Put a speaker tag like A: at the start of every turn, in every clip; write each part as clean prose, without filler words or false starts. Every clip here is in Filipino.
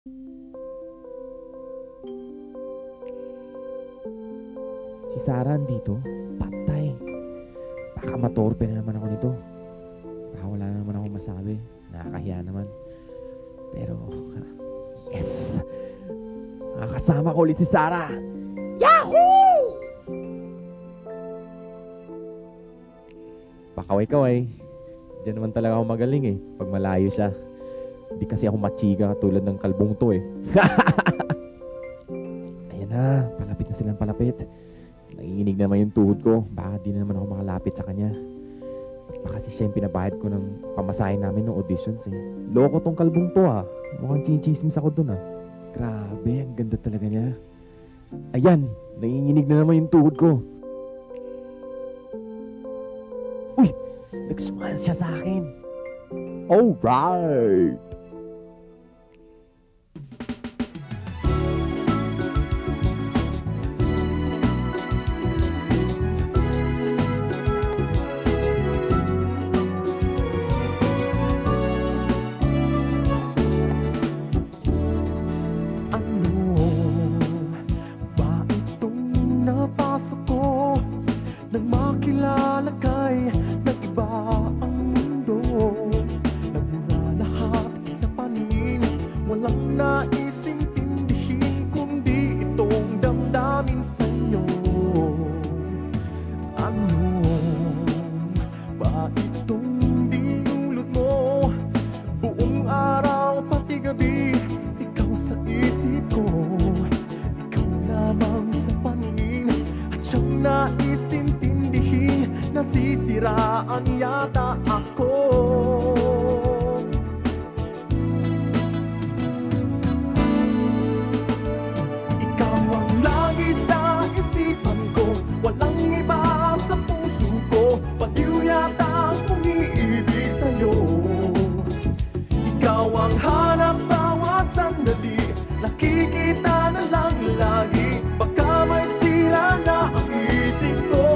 A: Si Sarah andito? Patay. Baka matorpe na naman ako nito. Baka wala na naman ako masabi. Nakakahiya naman. Pero, yes! Makakasama ko ulit si Sarah! Yahoo! Pakaway-kaway. Diyan naman talaga ako magaling eh. Pag malayo siya. Hindi kasi ako machika katulad ng kalbong to eh. Ayan na. Palapit na silang palapit. Nanginginig na naman yung tuhod ko. Baka di na naman ako makalapit sa kanya. Baka kasi siya yung pinabahid ko ng pamasahin namin ng auditions eh. Loko tong kalbong to ah. Mukhang chinichismis ako dun ah. Grabe, ang ganda talaga niya. Ayan, nanginginig na naman yung tuhod ko. Uy, nag-smile siya sa akin. Alright!
B: Nang makilala kay nag-iba ang mundo. Nabura lahat sa paningin, walang naisintindihin kundi itong damdamin sa'yo. Ano ba itong dinulot mo? Buong araw pati gabi, ikaw sa isip ko. Ikaw lamang sa paningin at siyang naisintindihin. Nasisiraan yata ako. Ikaw ang lagi sa isipan ko, walang iba sa puso ko. Baliw yata ang umiibig sa'yo. Ikaw ang hanap bawat sandali, nakikita na lang lagi. Baka may sira na ang isip ko.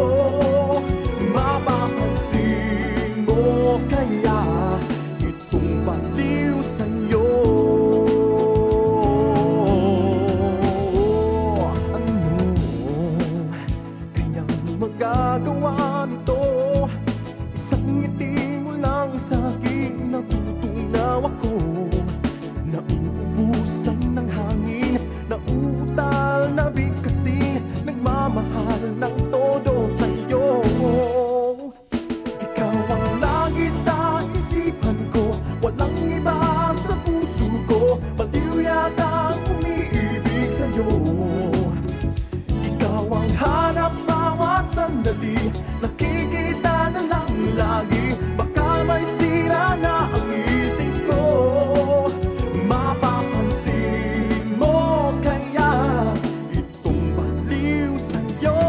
B: Mapapansin mo kaya itong baliw sa'yo? Ano kayang magagawa nito? Isang ngiti mo lang sa'kin, natutunaw ako. Nauubusan ng hangin, nauutal na bigkasin, nagmamahal ng todo sa'yo. Ikaw ang lagi sa isipan ko, walang iba sa puso ko. Baliw yata ang umiibig sa'yo. Ikaw ang hanap bawat sandali, nakikita na lang lagi. Baka may sira na ang isip ko. Mapapansin mo kaya itong baliw sa'yo?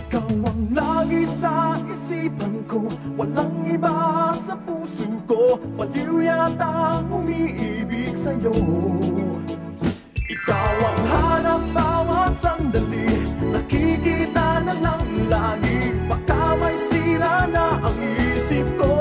B: Ikaw ang lagi sa isipan ko, walang iba sa puso ko. Baliw yata ang umiibig sa'yo. Ikaw ang hanap bawat sandali, nakikita na lang lagi. Baka may sira na ang isip ko.